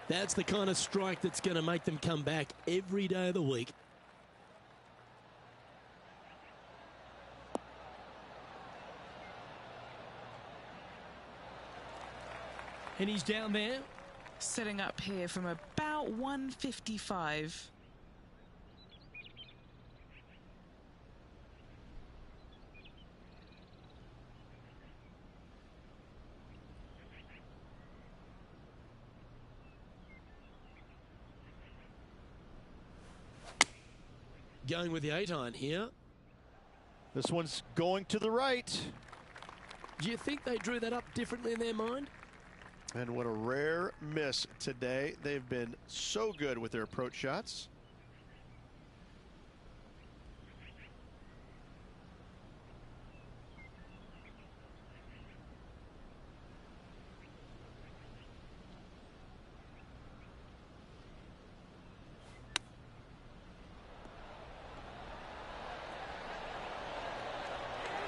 That's the kind of strike that's going to make them come back every day of the week. And he's down there. Setting up here from about 155. Going with the 8-iron here. This one's going to the right. Do you think they drew that up differently in their mind? And what a rare miss today. They've been so good with their approach shots.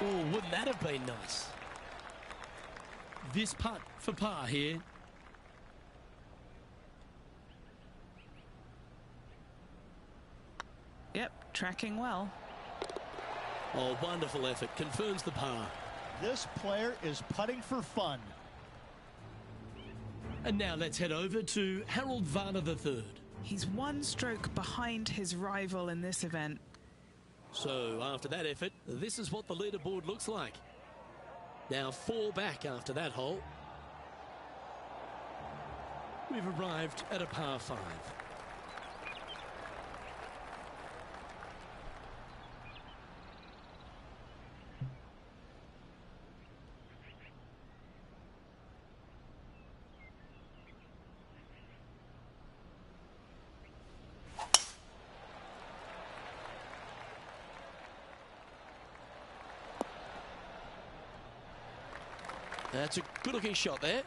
Oh, wouldn't that have been nice? This putt for par here. Yep, tracking well. Oh, wonderful effort. Confirms the par. This player is putting for fun. And now let's head over to Harold Varner III. He's one stroke behind his rival in this event. So after that effort, this is what the leaderboard looks like. Now 4 back after that hole. We've arrived at a par 5. That's a good-looking shot there.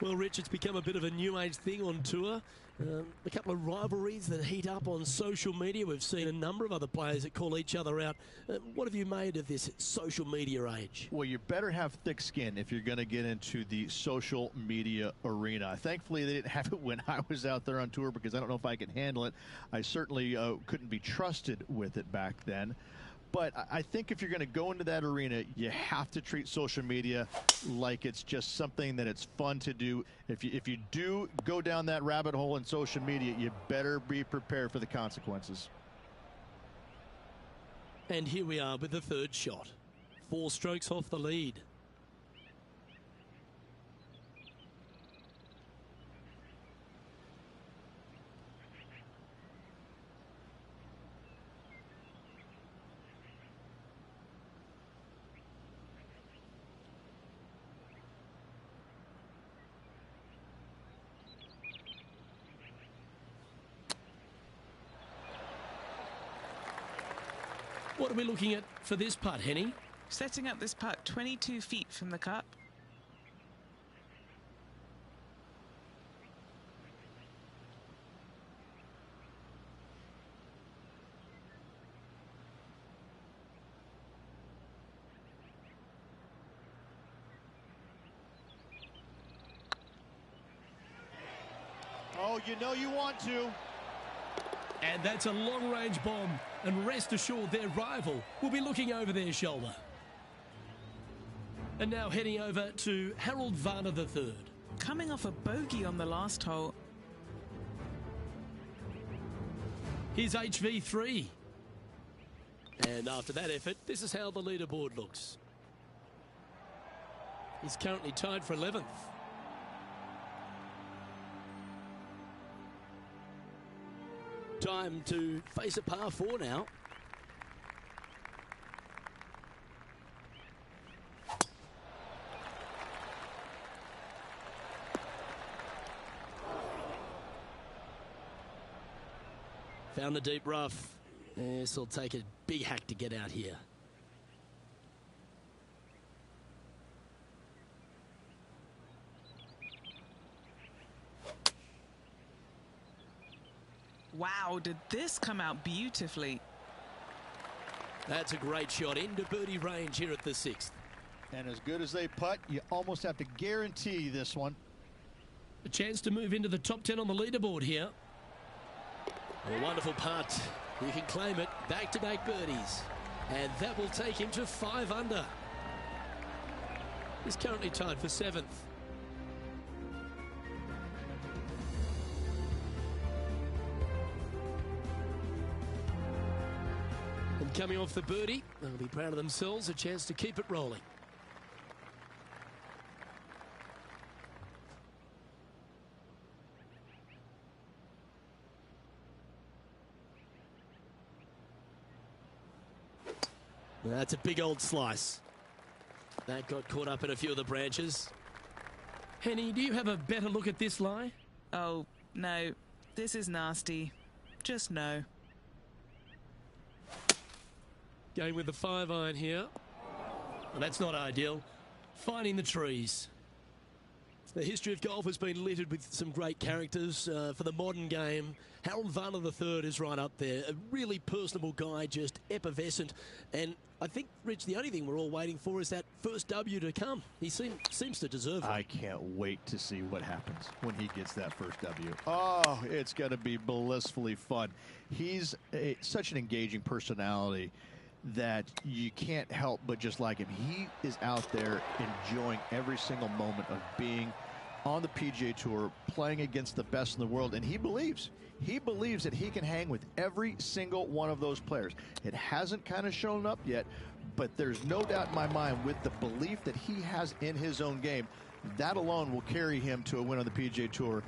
Well, Rich, it's become a bit of a new age thing on tour. A couple of rivalries that heat up on social media. We've seen a number of other players that call each other out. What have you made of this social media age? Well, you better have thick skin if you're going to get into the social media arena. Thankfully, they didn't have it when I was out there on tour because I don't know if I could handle it. I certainly couldn't be trusted with it back then. But I think if you're going to go into that arena, you have to treat social media like it's just something that it's fun to do. If you do go down that rabbit hole in social media, you better be prepared for the consequences. And here we are with the 3rd shot. 4 strokes off the lead. What are we looking at for this putt, Henny? Setting up this putt 22 feet from the cup. Oh, you know you want to. And that's a long-range bomb. And rest assured, their rival will be looking over their shoulder. And now heading over to Harold Varner III. Coming off a bogey on the last hole. Here's HV3. And after that effort, this is how the leaderboard looks. He's currently tied for 11th. Time to face a par 4 now. Found the deep rough. This will take a big hack to get out here. Wow, did this come out beautifully. That's a great shot into birdie range here at the 6th. And as good as they putt, you almost have to guarantee this one. A chance to move into the top 10 on the leaderboard here. A wonderful putt. You can claim it. Back-to-back birdies. And that will take him to 5 under. He's currently tied for 7th. And coming off the birdie, they'll be proud of themselves. A chance to keep it rolling. That's a big old slice. That got caught up in a few of the branches. Henny, do you have a better look at this lie? Oh, no. This is nasty. Just no. Going with the 5-iron here. Well, that's not ideal. Finding the trees. The history of golf has been littered with some great characters. For the modern game, Harold Varner III is right up there. A really personable guy, just effervescent. And I think, Rich, the only thing we're all waiting for is that first W to come. He seems to deserve it. I can't wait to see what happens when he gets that first W. Oh, it's going to be blissfully fun. He's such an engaging personality that you can't help but just like him. He is out there enjoying every single moment of being on the PGA Tour, playing against the best in the world, and he believes that he can hang with every single one of those players. It hasn't kind of shown up yet, but there's no doubt in my mind with the belief that he has in his own game, that alone will carry him to a win on the PGA Tour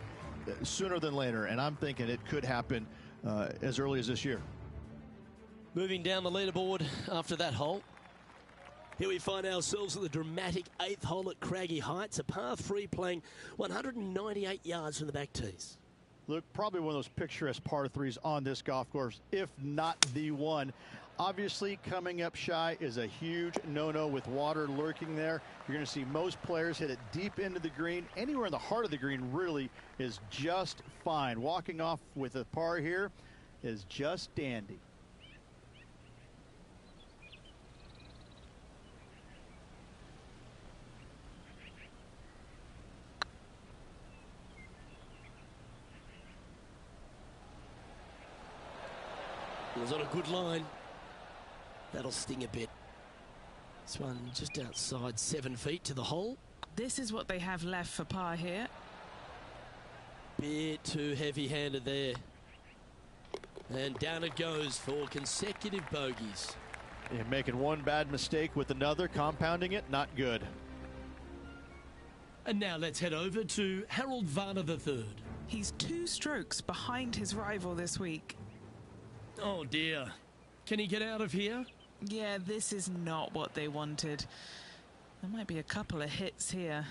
sooner than later, and I'm thinking it could happen as early as this year. Moving down the leaderboard after that hole. Here we find ourselves at the dramatic 8th hole at Craggy Heights, a par 3 playing 198 yards from the back tees. Look, probably one of those picturesque par 3s on this golf course, if not the one. Obviously, coming up shy is a huge no-no with water lurking there. You're going to see most players hit it deep into the green. Anywhere in the heart of the green really is just fine. Walking off with a par here is just dandy. It was on a good line. That'll sting a bit. This one just outside 7 feet to the hole. This is what they have left for par here. Bit too heavy-handed there. And down it goes for consecutive bogeys. And making one bad mistake with another, compounding it, not good. And now let's head over to Harold Varner III. He's 2 strokes behind his rival this week. Oh dear. Can he get out of here? Yeah, this is not what they wanted. There might be a couple of hits here.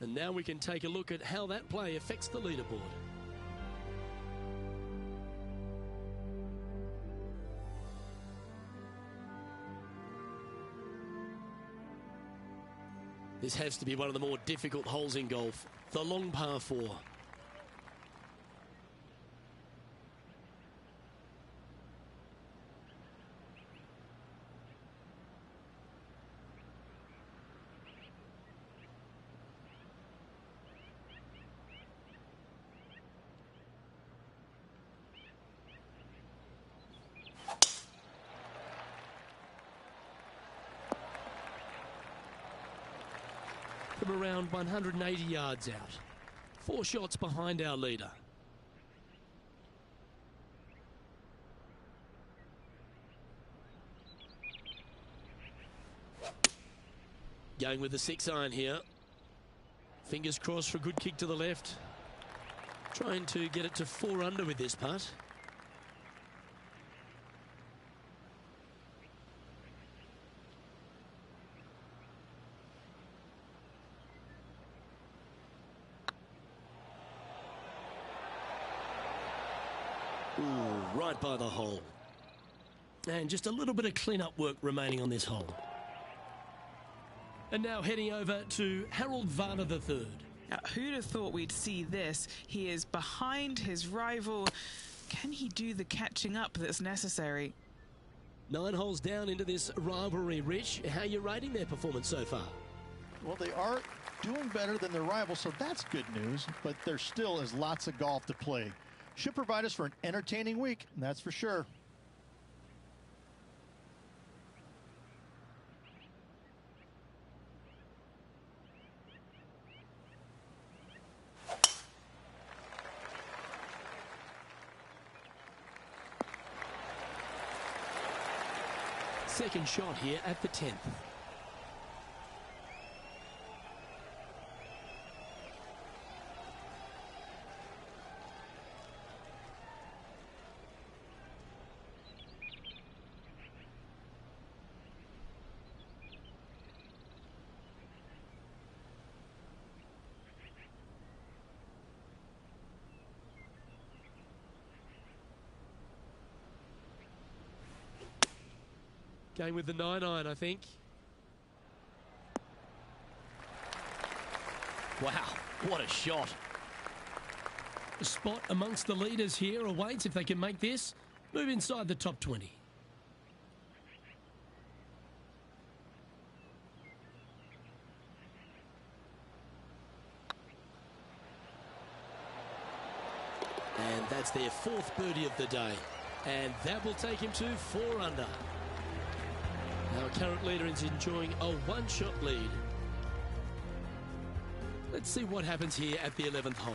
And now we can take a look at how that play affects the leaderboard. This has to be one of the more difficult holes in golf. The long par 4. From around 180 yards out. 4 shots behind our leader. Going with the 6-iron here. Fingers crossed for a good kick to the left. Trying to get it to 4 under with this putt. Ooh, right by the hole. And just a little bit of clean-up work remaining on this hole. And now heading over to Harold Varner III. Now, who'd have thought we'd see this? He is behind his rival. Can he do the catching up that's necessary? 9 holes down into this rivalry, Rich. How are you rating their performance so far? Well, they are doing better than their rivals, so that's good news, but there still is lots of golf to play. Should provide us for an entertaining week, that's for sure. Second shot here at the 10th. Going with the 9-iron, I think. Wow, what a shot. A spot amongst the leaders here awaits if they can make this. Move inside the top 20. And that's their fourth birdie of the day. And that will take him to 4 under. Our current leader is enjoying a one-shot lead. Let's see what happens here at the 11th hole.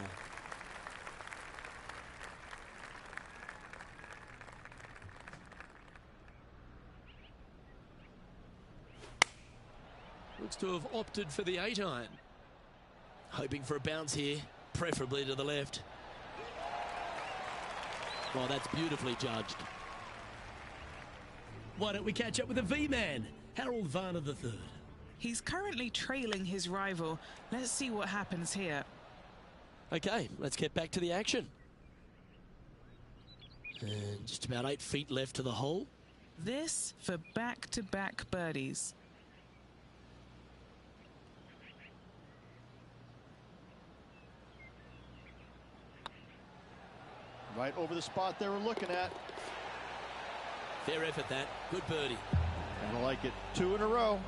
Looks to have opted for the 8-iron. Hoping for a bounce here, preferably to the left. Well, that's beautifully judged. Why don't we catch up with the V-man, Harold Varner III? He's currently trailing his rival. Let's see what happens here. Okay, let's get back to the action. And just about 8 feet left to the hole. This for back-to-back birdies. Right over the spot they were looking at. Fair effort, that. Good birdie. I like it. 2 in a row.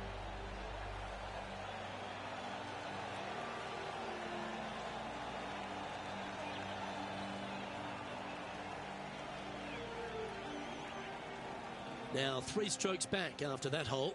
Now 3 strokes back after that hole.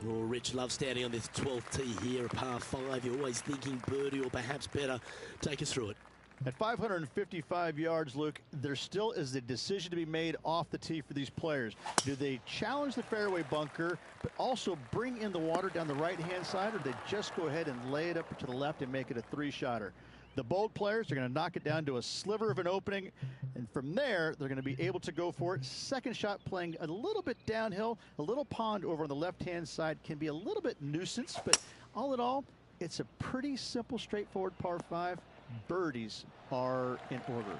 Oh, Rich loves standing on this 12th tee here, a par 5. You're always thinking birdie or perhaps better. Take us through it. At 555 yards, Luke, there still is a decision to be made off the tee for these players. Do they challenge the fairway bunker, but also bring in the water down the right-hand side, or do they just go ahead and lay it up to the left and make it a 3-shotter? The bold players are going to knock it down to a sliver of an opening, and from there, they're going to be able to go for it. Second shot playing a little bit downhill. A little pond over on the left-hand side can be a little bit nuisance, but all in all, it's a pretty simple, straightforward par 5. Birdies are in order.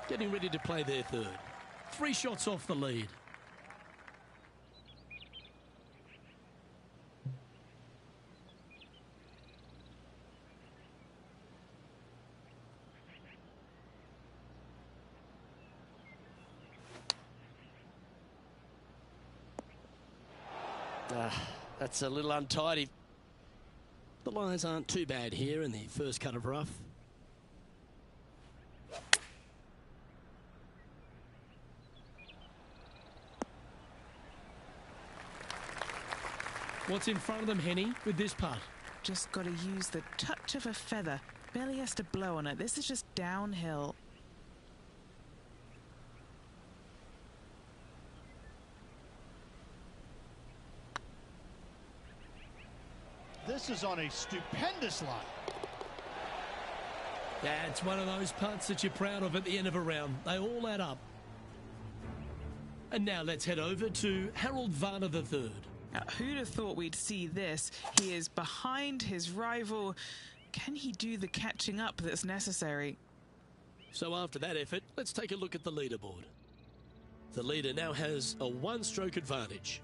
Getting ready to play their third. 3 shots off the lead. That's a little untidy. The lies aren't too bad here in the first cut of rough. What's in front of them, Henny, with this putt? Just got to use the touch of a feather. Barely has to blow on it. This is just downhill. This is on a stupendous line. Yeah, it's one of those putts that you're proud of at the end of a round. They all add up. And now let's head over to Harold Varner III. Now, who'd have thought we'd see this? He is behind his rival. Can he do the catching up that's necessary? So after that effort, let's take a look at the leaderboard. The leader now has a 1-stroke advantage.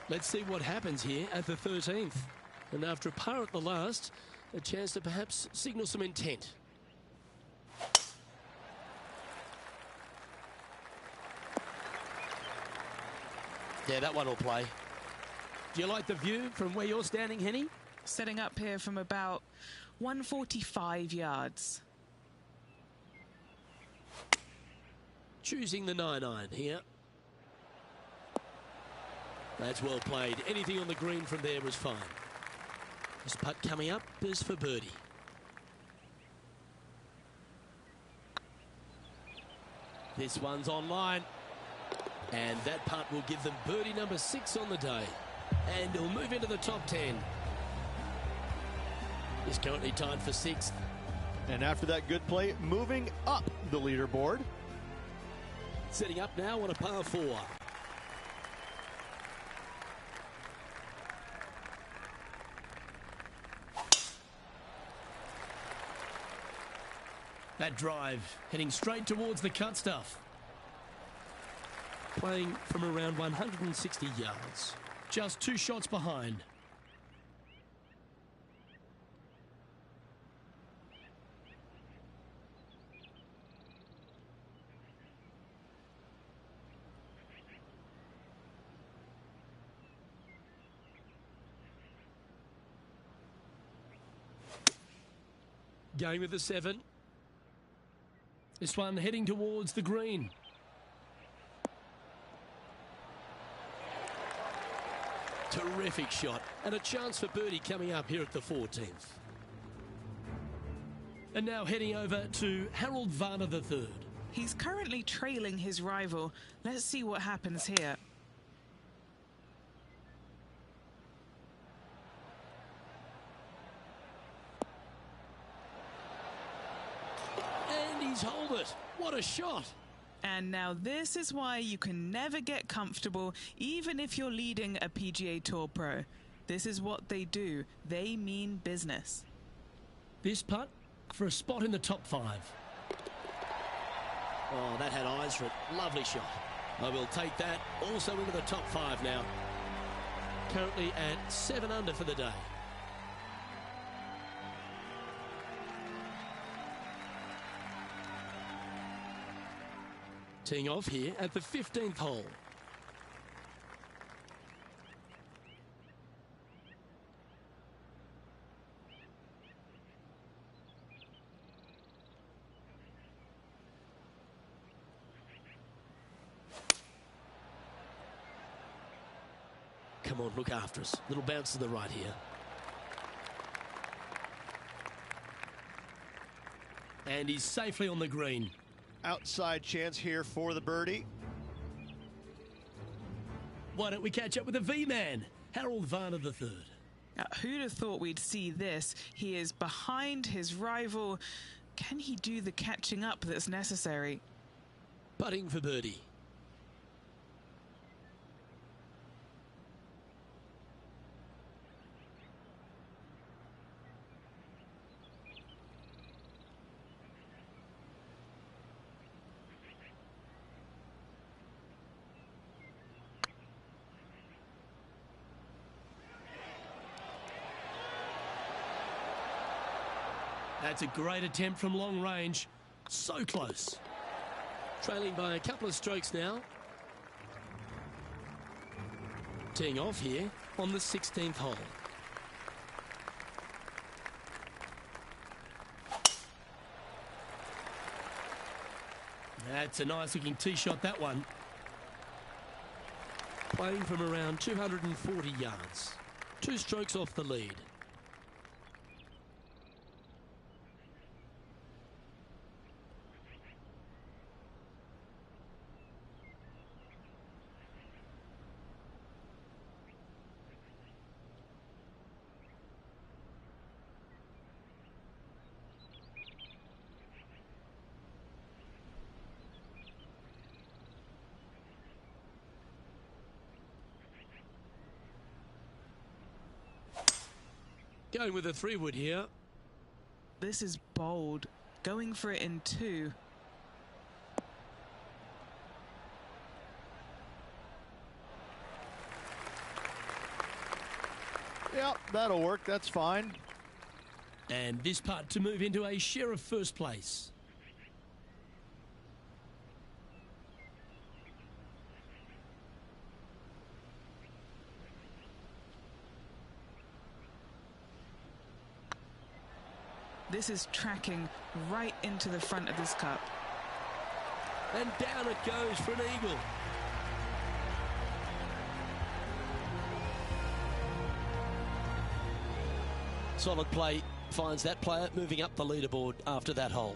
Let's see what happens here at the 13th. And after a par at the last, a chance to perhaps signal some intent. Yeah, that one will play. Do you like the view from where you're standing, Henny? Setting up here from about 145 yards. Choosing the 9-iron here. That's well played. Anything on the green from there was fine. This putt coming up is for birdie. This one's online. And that putt will give them birdie number 6 on the day. And he'll move into the top 10. He's currently tied for 6th. And after that good play, moving up the leaderboard. Setting up now on a par 4. That drive heading straight towards the cut stuff. Playing from around 160 yards. Just 2 shots behind. Going with the 7. This one heading towards the green. Terrific shot. And a chance for birdie coming up here at the 14th. And now heading over to Harold Varner III. He's currently trailing his rival. Let's see what happens here. And he's holed it. What a shot. And now this is why you can never get comfortable, even if you're leading a PGA Tour pro. This is what they do. They mean business. This putt for a spot in the top 5. Oh, that had eyes for it. Lovely shot. I will take that also into the top 5 now. Currently at 7 under for the day. Teeing off here at the 15th hole. Come on, look after us. Little bounce to the right here. And he's safely on the green. Outside chance here for the birdie. Why don't we catch up with the V-man, Harold Varner III. Who'd have thought we'd see this? He is behind his rival. Can he do the catching up that's necessary? Putting for birdie. That's a great attempt from long range. So close. Trailing by a couple of strokes now. Teeing off here on the 16th hole. That's a nice looking tee shot, that one. Playing from around 240 yards. 2 strokes off the lead. Going with a 3-wood here. This is bold. Going for it in 2. Yep, that'll work. That's fine. And this putt to move into a share of first place. This is tracking right into the front of this cup. And down it goes for an eagle. Solid play finds that player moving up the leaderboard after that hole.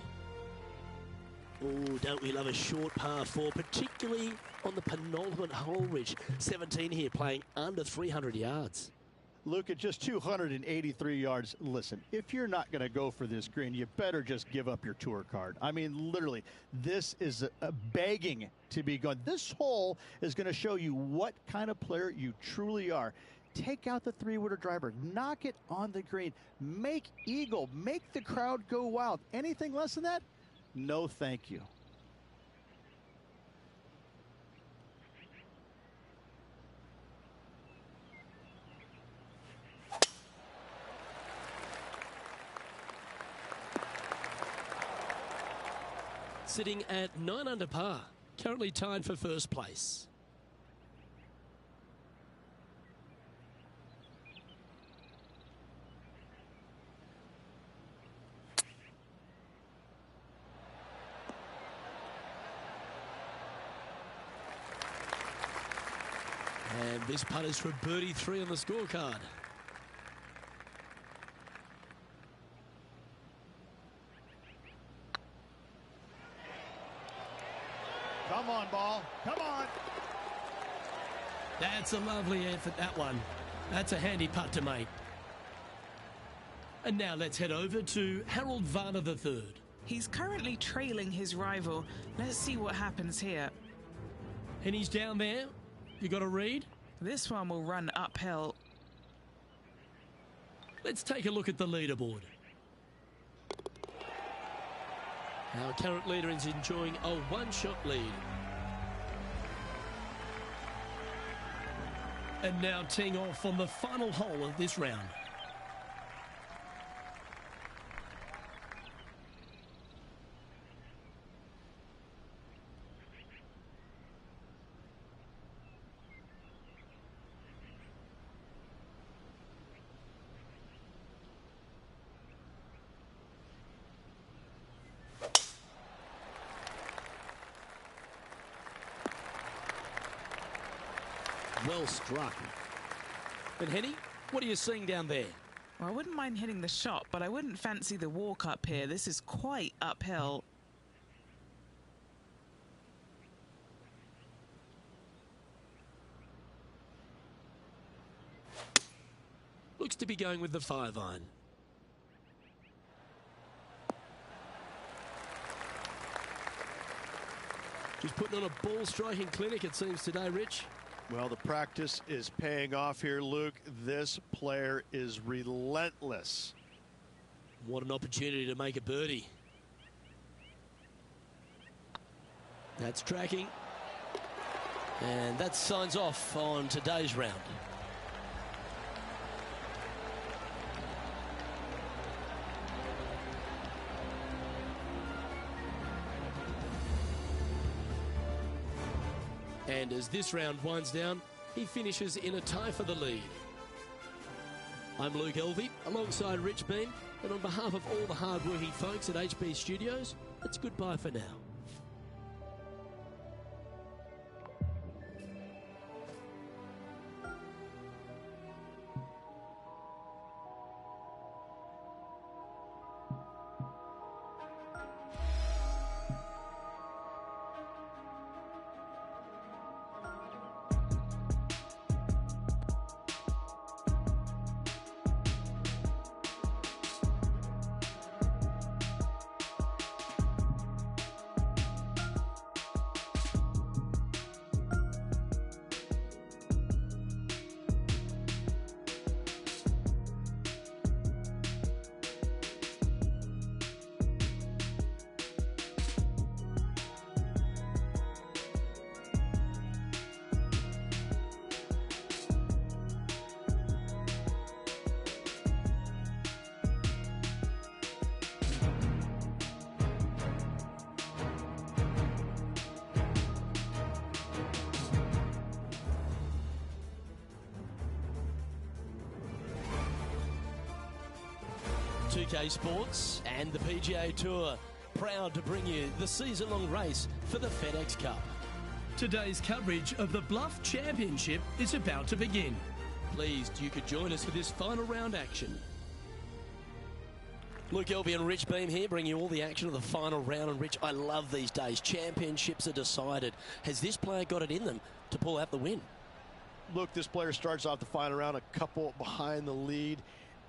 Oh, don't we love a short par 4, particularly on the penultimate hole, Rich. 17 here, playing under 300 yards. Luke, at just 283 yards, listen, if you're not going to go for this green, you better just give up your tour card. I mean, literally, this is a begging to be gone. This hole is going to show you what kind of player you truly are. Take out the three-wooder driver, knock it on the green, make eagle, make the crowd go wild. Anything less than that? No, thank you. Sitting at 9 under par, currently tied for first place. And this putt is for birdie 3 on the scorecard. Come on, ball. Come on. That's a lovely effort, that one. That's a handy putt to make. And now let's head over to Harold Varner III. He's currently trailing his rival. Let's see what happens here. And he's down there. You got a read? This one will run uphill. Let's take a look at the leaderboard. Our current leader is enjoying a one-shot lead. And now teeing off on the final hole of this round. Well struck. And Henny, what are you seeing down there? Well, I wouldn't mind hitting the shot, but I wouldn't fancy the walk up here. This is quite uphill. Looks to be going with the 5-iron. Just putting on a ball striking clinic, it seems, today, Rich. Well, the practice is paying off here, Luke. This player is relentless. What an opportunity to make a birdie. That's tracking. And that signs off on today's round. And as this round winds down, he finishes in a tie for the lead. I'm Luke Elvey, alongside Rich Bean, and on behalf of all the hard-working folks at HB Studios, it's goodbye for now. 2K Sports and the PGA Tour, proud to bring you the season-long race for the FedEx Cup. Today's coverage of the Bluff Championship is about to begin. Pleased you could join us for this final round action. Luke Elvey and Rich Beam here, bringing you all the action of the final round. And Rich, I love these days. Championships are decided. Has this player got it in them to pull out the win? Look, this player starts off the final round a couple behind the lead.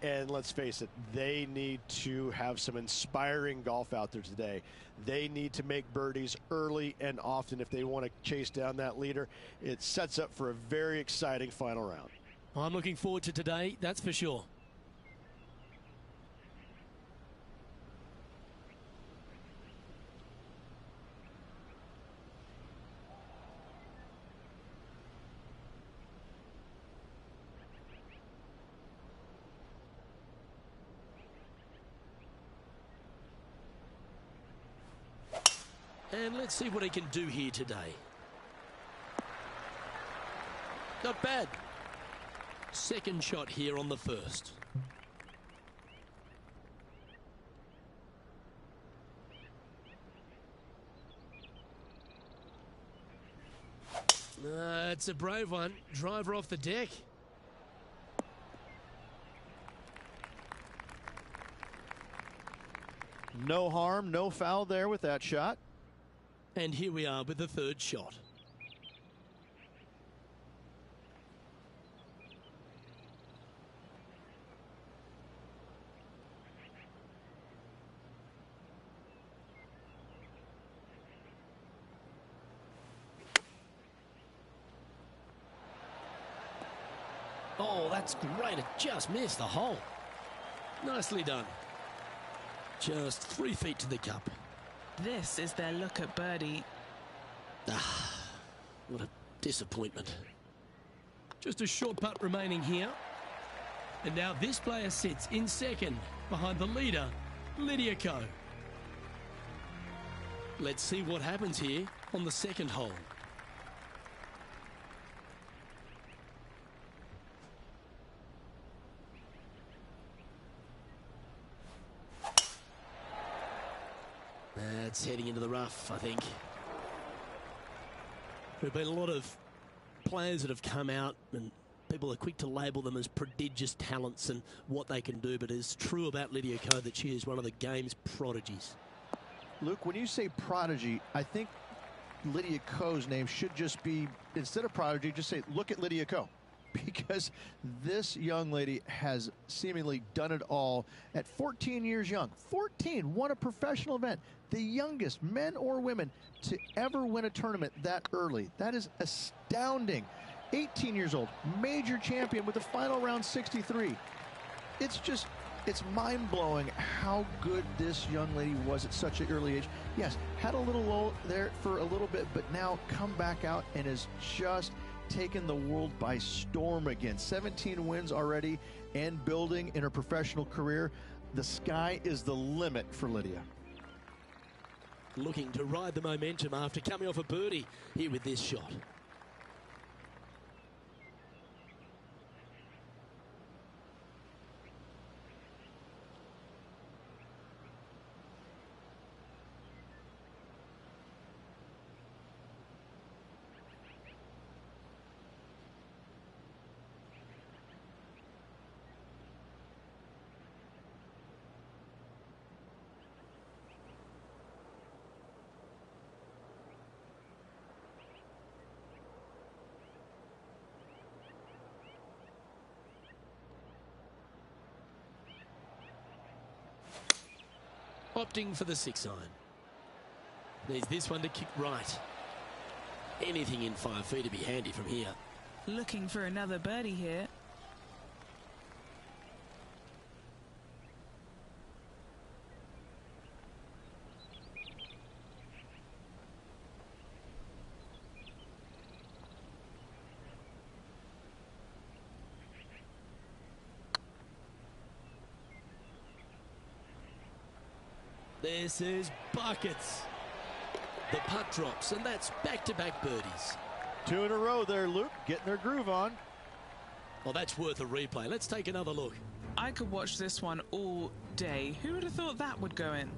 And let's face it, they need to have some inspiring golf out there today. They need to make birdies early and often if they want to chase down that leader. It sets up for a very exciting final round. I'm looking forward to today, that's for sure. And let's see what he can do here today. Not bad. Second shot here on the first. It's a brave one. Driver off the deck. No harm, no foul there with that shot. And here we are with the third shot. Oh, that's great. It just missed the hole. Nicely done. Just 3 feet to the cup. This is their look at birdie. What a disappointment. Just a short putt remaining here. And now this player sits in second behind the leader, Lydia Ko. Let's see what happens here on the second hole. That's heading into the rough, I think. There have been a lot of players that have come out and people are quick to label them as prodigious talents and what they can do, but it's true about Lydia Ko that she is one of the game's prodigies. Luke, when you say prodigy, I think Lydia Ko's name should just be, instead of prodigy, just say, look at Lydia Ko. Because this young lady has seemingly done it all at 14 years young. 14, won a professional event. The youngest men or women to ever win a tournament that early. That is astounding. 18 years old, major champion with a final round 63. It's mind-blowing how good this young lady was at such an early age. Yes, had a little low there for a little bit, but now come back out and is just taken the world by storm again. 17 wins already and building in her professional career. The sky is the limit for Lydia. Looking to ride the momentum after coming off a birdie here with this shot. Opting for the 6-iron. Needs this one to kick right. Anything in 5 feet to be handy from here. Looking for another birdie here. This is buckets. The putt drops, and that's back-to-back birdies. 2 in a row there, Luke, getting their groove on. Well, that's worth a replay. Let's take another look. I could watch this one all day. Who would have thought that would go in?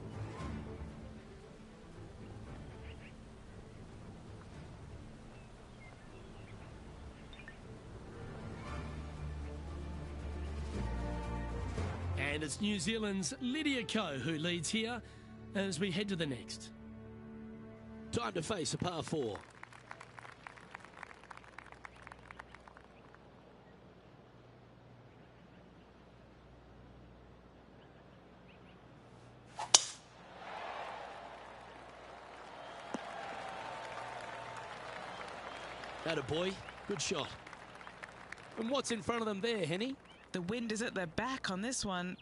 And it's New Zealand's Lydia Ko who leads here as we head to the next. Time to face a par 4. Atta boy, good shot. And what's in front of them there, Henny? The wind is at their back on this one.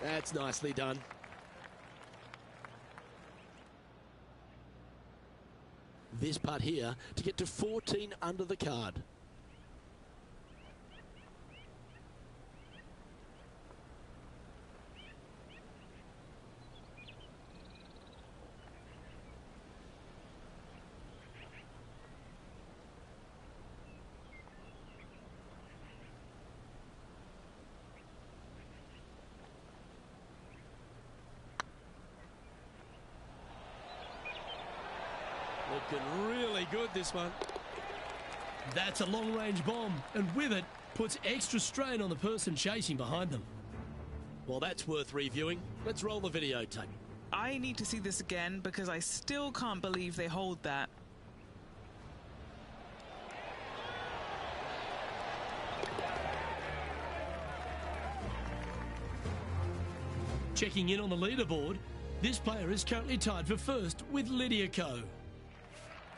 That's nicely done. This putt here to get to 14 under the card. Looking really good, this one. That's a long-range bomb, and with it, puts extra strain on the person chasing behind them. Well, that's worth reviewing. Let's roll the videotape. I need to see this again because I still can't believe they hold that. Checking in on the leaderboard, this player is currently tied for first with Lydia Ko.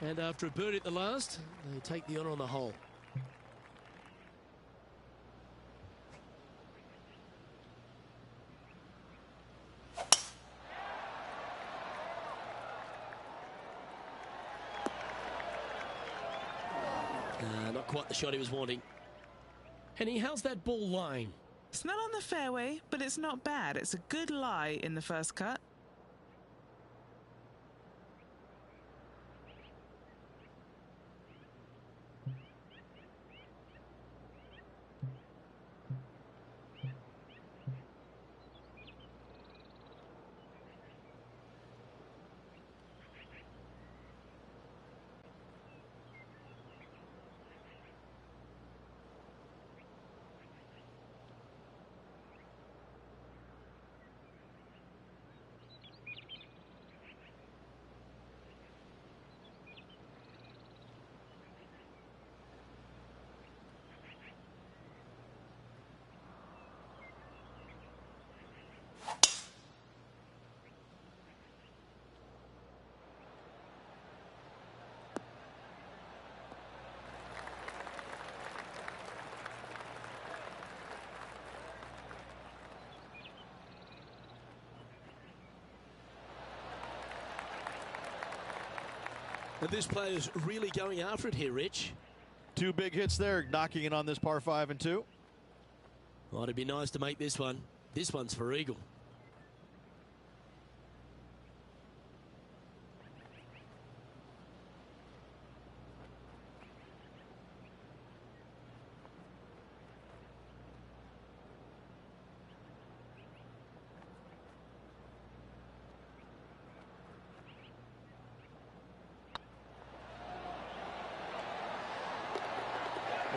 And after a birdie at the last, they take the honour on the hole. Not quite the shot he was wanting. Henny, how's that ball lying? It's not on the fairway, but it's not bad. It's a good lie in the first cut. And this player's really going after it here, Rich. 2 big hits there, knocking it on this par 5 and 2. Well, it'd be nice to make this one. This one's for eagle.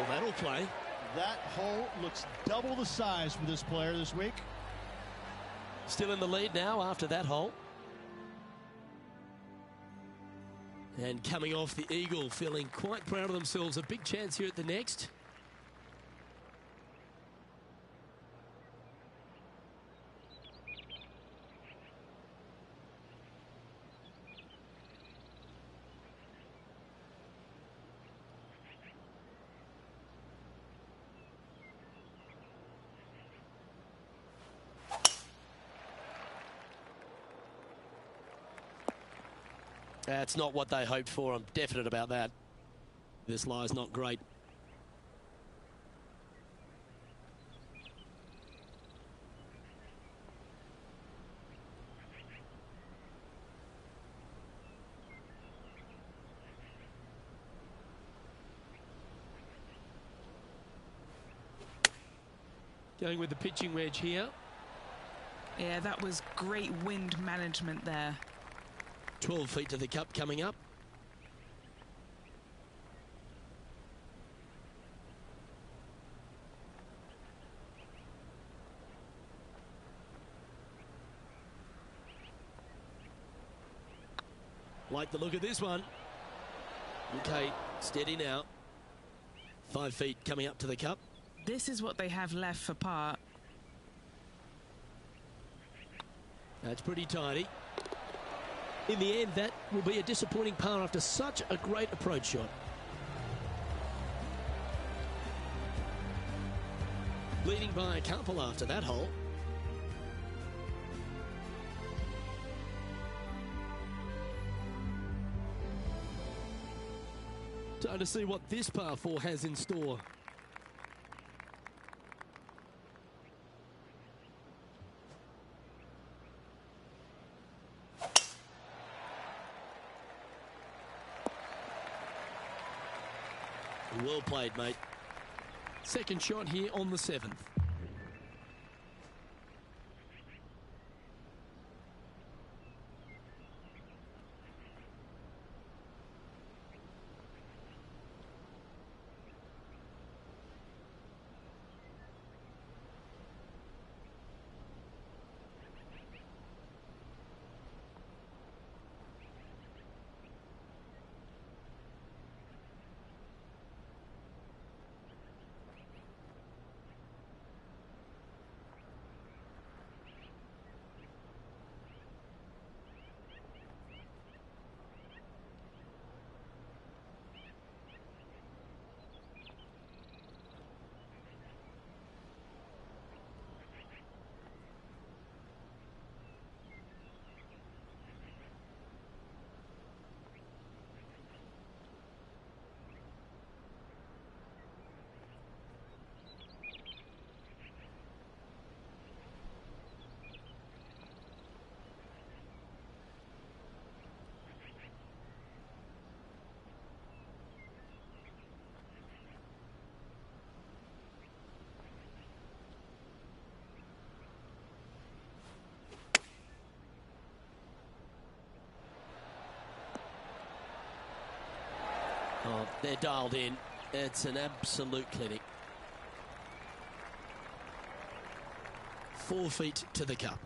Well, that'll play. That hole looks double the size for this player this week. Still in the lead now after that hole. And coming off the eagle, feeling quite proud of themselves. A big chance here at the next. That's not what they hoped for. I'm definite about that. This lie's not great. Going with the pitching wedge here. Yeah, that was great wind management there. 12 feet to the cup coming up. Like the look of this one. Okay, steady now. 5 feet coming up to the cup. This is what they have left for par. That's pretty tidy. In the end, that will be a disappointing par after such a great approach shot. Leading by a couple after that hole. Time to see what this par 4 has in store. Well played, mate. Second shot here on the 7th. Oh, they're dialed in. It's an absolute clinic. 4 feet to the cup.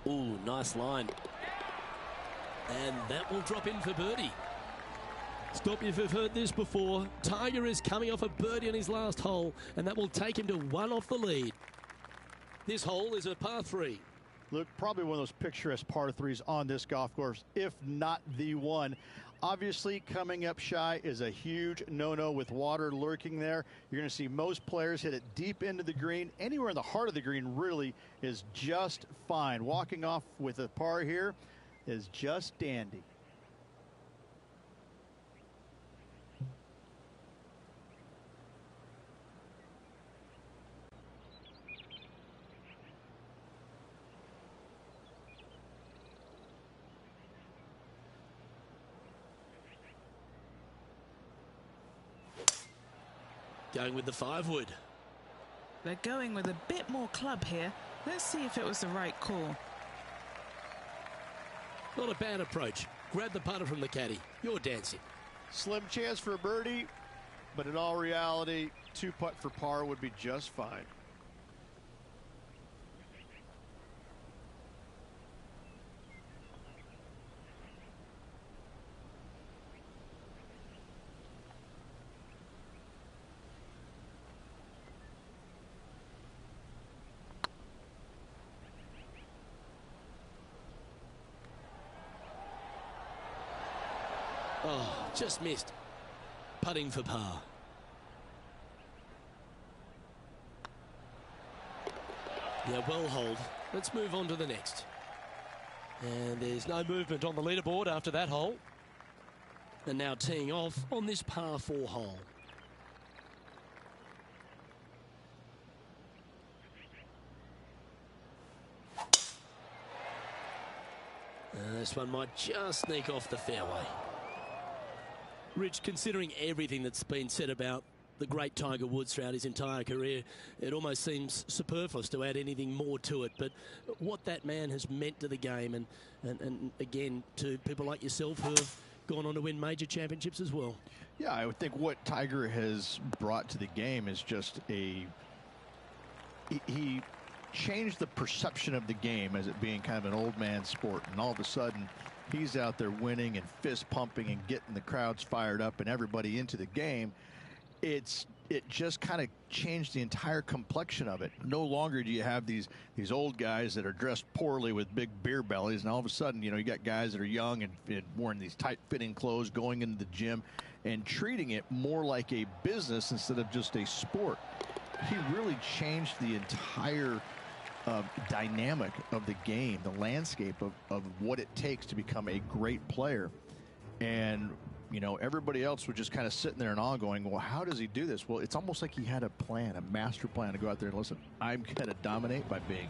Ooh, nice line. And that will drop in for birdie. Stop if you've heard this before. Tiger is coming off a birdie on his last hole, and that will take him to 1 off the lead. This hole is a par 3. Look, probably one of those picturesque par 3s on this golf course, if not the one. Obviously, coming up shy is a huge no-no with water lurking there. You're going to see most players hit it deep into the green. Anywhere in the heart of the green really is just fine. Walking off with a par here is just dandy. Going with the 5 wood. They're going with a bit more club here. Let's see if it was the right call. Not a bad approach. Grab the putter from the caddy. You're dancing. Slim chance for a birdie, but in all reality, 2-putt for par would be just fine. Oh, just missed. Putting for par. Yeah, well hold. Let's move on to the next. And there's no movement on the leaderboard after that hole. And now teeing off on this par 4 hole. This one might just sneak off the fairway. Rich, considering everything that's been said about the great Tiger Woods throughout his entire career, it almost seems superfluous to add anything more to it. But what that man has meant to the game and again, to people like yourself who have gone on to win major championships as well. Yeah, I would think what Tiger has brought to the game is just he changed the perception of the game as it being kind of an old man sport, and all of a sudden he's out there winning and fist pumping and getting the crowds fired up and everybody into the game. It just kind of changed the entire complexion of it. No longer do you have these old guys that are dressed poorly with big beer bellies, and all of a sudden, you got guys that are young and wearing these tight-fitting clothes, going into the gym and treating it more like a business instead of just a sport. He really changed the entire dynamic of the game, the landscape of what it takes to become a great player. And everybody else was just kind of sitting there and all going, well, how does he do this? Well, it's almost like he had a plan, a master plan to go out there and listen, I'm going to dominate by being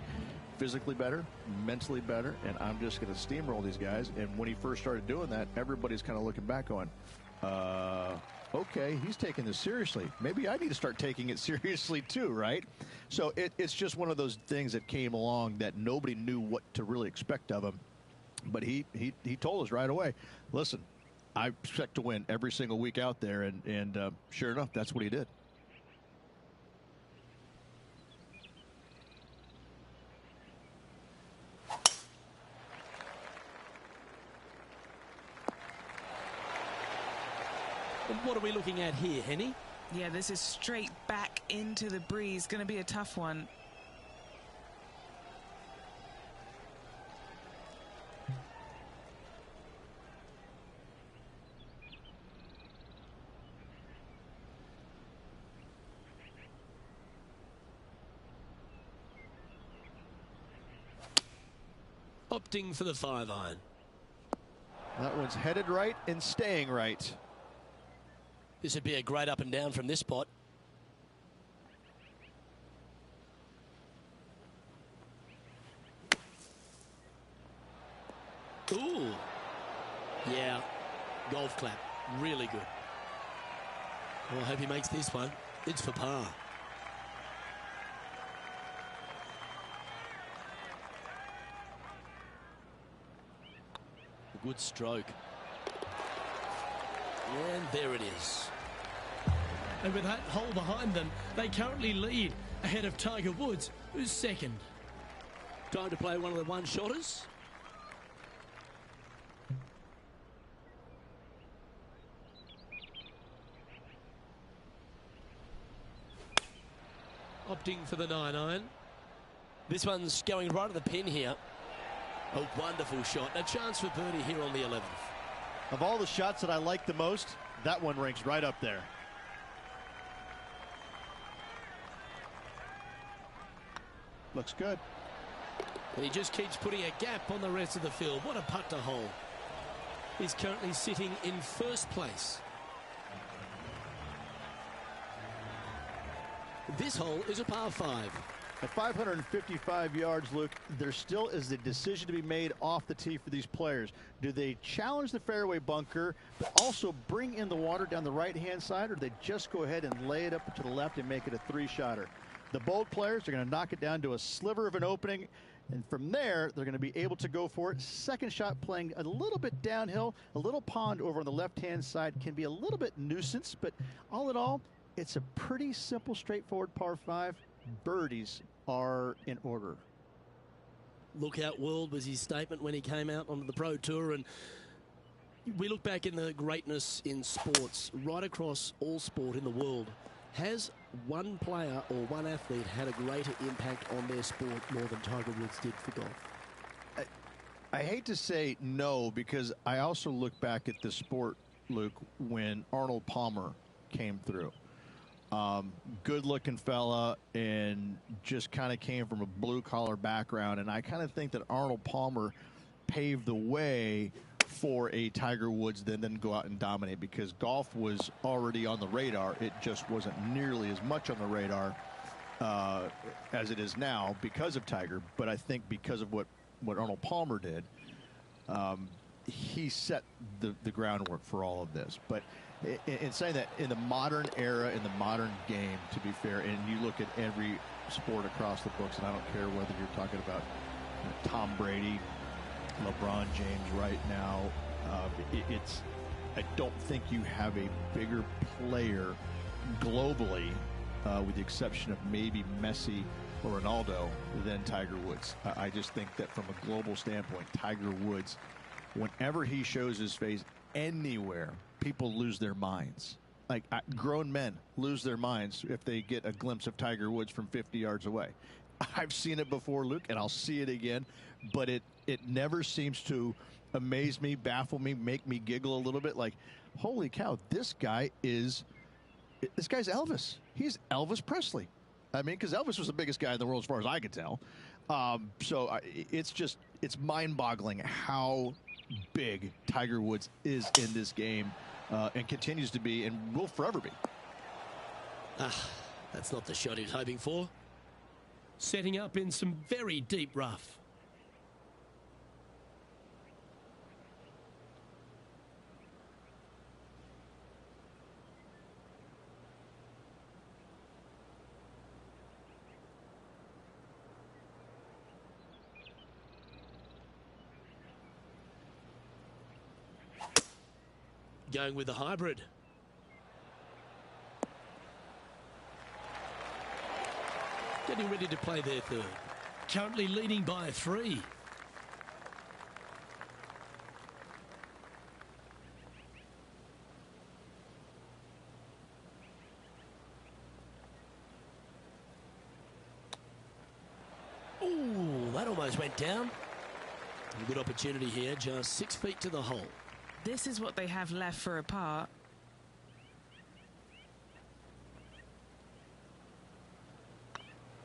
physically better, mentally better, and I'm just going to steamroll these guys. And when he first started doing that, everybody's kind of looking back going, okay, he's taking this seriously. Maybe I need to start taking it seriously too, right? So it's just one of those things that came along that nobody knew what to really expect of him. But he told us right away, listen, I expect to win every single week out there, and sure enough, that's what he did. And what are we looking at here, Henny? Yeah, this is straight back into the breeze. Going to be a tough one. Opting for the 5-iron. That one's headed right and staying right. This would be a great up and down from this spot. Ooh. Yeah. Golf clap. Really good. Well, I hope he makes this one. It's for par. A good stroke. And there it is. And with that hole behind them, they currently lead ahead of Tiger Woods, who's second. Time to play one of the one-shotters. Opting for the 9-iron. This one's going right at the pin here. A wonderful shot. A chance for birdie here on the 11th. Of all the shots that I like the most, that one ranks right up there. Looks good. And he just keeps putting a gap on the rest of the field. What a putt to hole. He's currently sitting in first place. This hole is a par 5. At 555 yards, Luke, there still is a decision to be made off the tee for these players. Do they challenge the fairway bunker, but also bring in the water down the right-hand side, or do they just go ahead and lay it up to the left and make it a 3-shotter? The bold players are going to knock it down to a sliver of an opening, and from there, they're going to be able to go for it. Second shot playing a little bit downhill. A little pond over on the left-hand side can be a little bit nuisance, but all in all, it's a pretty simple, straightforward par 5. Birdies are in order. Lookout world was his statement when he came out onto the Pro Tour, and we look back in the greatness in sports, right across all sport in the world. Has one player or one athlete had a greater impact on their sport more than Tiger Woods did for golf? I hate to say no, because I also look back at the sport, Luke, when Arnold Palmer came through. Good-looking fella and just kind of came from a blue-collar background, and I kind of think that Arnold Palmer paved the way for a Tiger Woods then go out and dominate, because golf was already on the radar. It just wasn't nearly as much on the radar as it is now because of Tiger. But I think because of what Arnold Palmer did, he set the groundwork for all of this. But in saying that, in the modern era, in the modern game, to be fair, and you look at every sport across the books, and I don't care whether you're talking about Tom Brady, LeBron James right now, I don't think you have a bigger player globally, with the exception of maybe Messi or Ronaldo, than Tiger Woods. I just think that from a global standpoint, Tiger Woods, whenever he shows his face anywhere, people lose their minds. Like, grown men lose their minds if they get a glimpse of Tiger Woods from 50 yards away. I've seen it before, Luke, and I'll see it again, but it never seems to amaze me, baffle me, make me giggle a little bit. Like, holy cow, this guy's Elvis. He's Elvis Presley. I mean, because Elvis was the biggest guy in the world as far as I could tell. It's mind-boggling how big Tiger Woods is in this game, and continues to be, and will forever be. That's not the shot he was hoping for. Setting up in some very deep rough. Going with the hybrid. Getting ready to play their third. Currently leading by 3. Ooh, that almost went down. A good opportunity here, just 6 feet to the hole. This is what they have left for a par.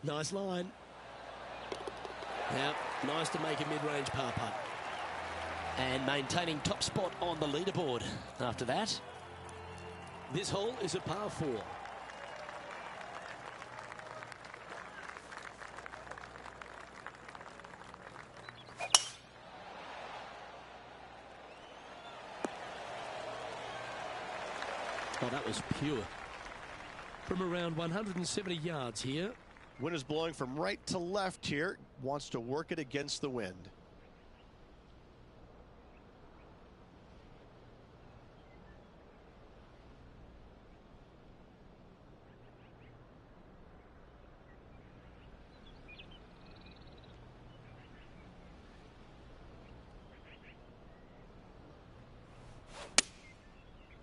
Nice line. Now, nice to make a mid-range par putt. And maintaining top spot on the leaderboard after that. This hole is a par 4. Oh, that was pure. From around 170 yards here. Wind is blowing from right to left here. Wants to work it against the wind.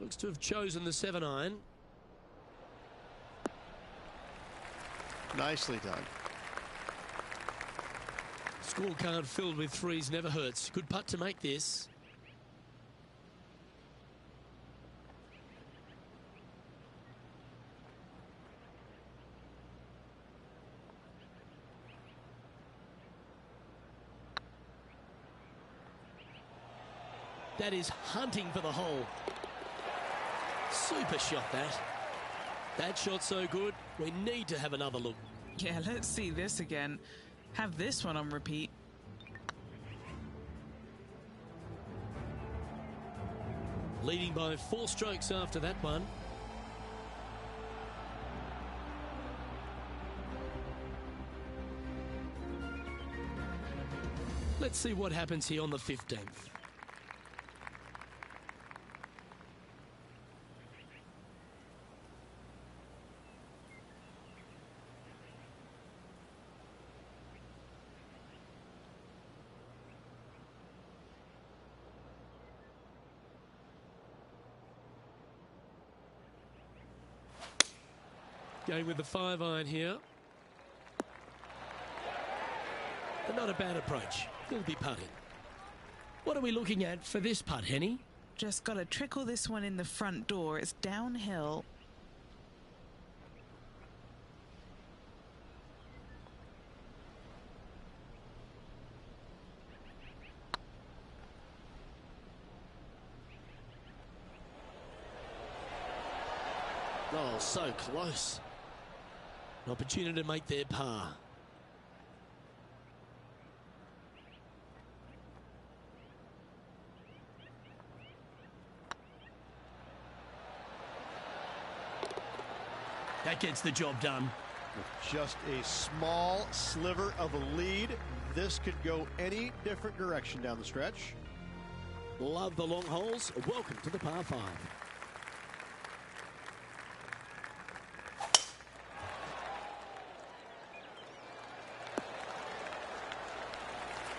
Looks to have chosen the 7-iron. Nicely done. Scorecard filled with threes never hurts. Good putt to make this. That is hunting for the hole. Super shot that. That shot so good, we need to have another look. Yeah, let's see this again. Have this one on repeat. Leading by 4 strokes after that one. Let's see what happens here on the 15th. Going with the 5-iron here. And not a bad approach. He'll be putting. What are we looking at for this putt, Henny? Just got to trickle this one in the front door. It's downhill. Oh, so close. An opportunity to make their par. That gets the job done. With just a small sliver of a lead, this could go any different direction down the stretch. Love the long holes. Welcome to the par 5.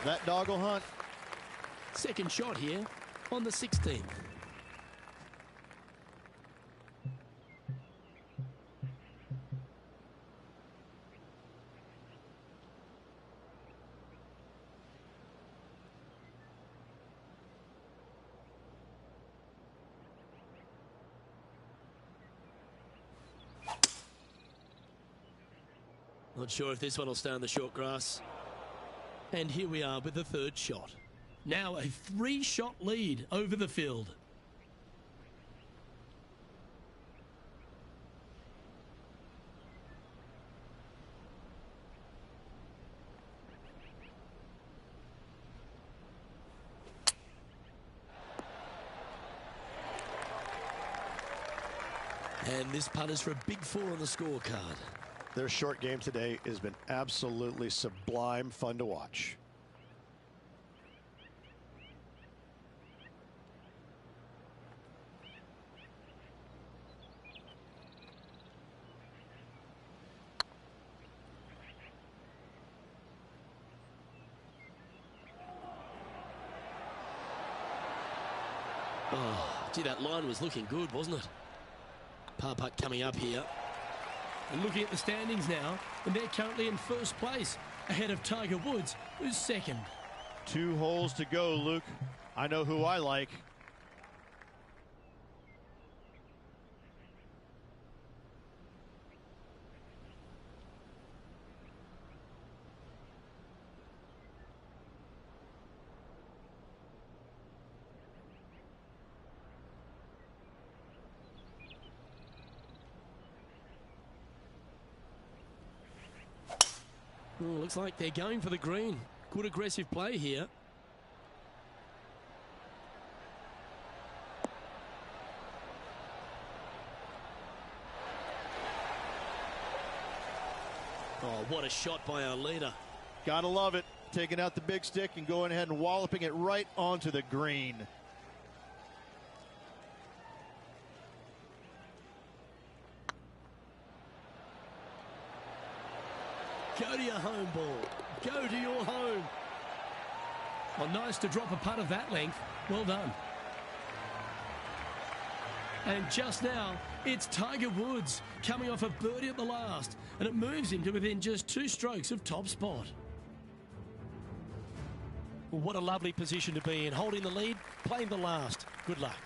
That dog will hunt. Second shot here on the 16th. Not sure if this one will stay on the short grass. And here we are with the third shot. Now a 3-shot lead over the field. And this putt is for a big 4 on the scorecard. Their short game today has been absolutely sublime fun to watch. Oh, gee, that line was looking good, wasn't it? Par putt coming up here. And looking at the standings now, and they're currently in first place, ahead of Tiger Woods, who's second. 2 holes to go, Luke. I know who I like. Oh, looks like they're going for the green. Good aggressive play here. Oh, what a shot by our leader. Gotta love it. Taking out the big stick and going ahead and walloping it right onto the green. Go to your home ball. Go to your home. Well, nice to drop a putt of that length. Well done. And just now, it's Tiger Woods coming off a birdie at the last, and it moves him to within just 2 strokes of top spot. Well, what a lovely position to be in, holding the lead, playing the last. Good luck.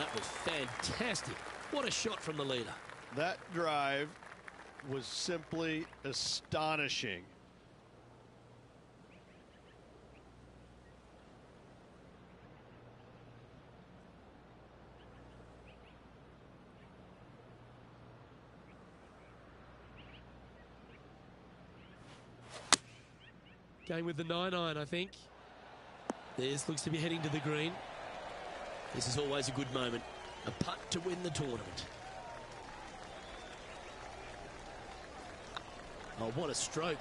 that was fantastic. What a shot from the leader. That drive was simply astonishing. Going with the 9-iron, I think. This looks to be heading to the green. This is always a good moment. A putt to win the tournament. Oh, what a stroke.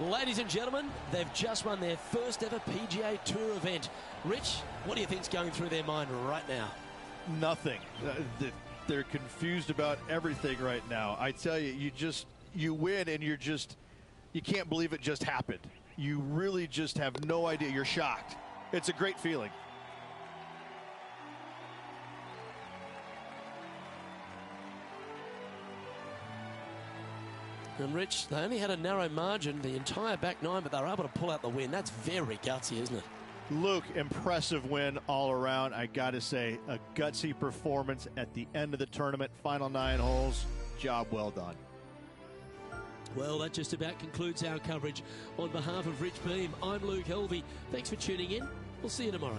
Ladies and gentlemen, they've just won their first ever PGA Tour event. Rich, what do you think's going through their mind right now? Nothing. They're confused about everything right now. I tell you, you win and you can't believe it just happened. You really just have no idea. You're shocked. It's a great feeling. And Rich, they only had a narrow margin the entire back nine, but they were able to pull out the win. That's very gutsy, isn't it? Luke, impressive win all around. I got to say, a gutsy performance at the end of the tournament. Final 9 holes. Job well done. Well, that just about concludes our coverage. On behalf of Rich Beam, I'm Luke Helvey. Thanks for tuning in. We'll see you tomorrow.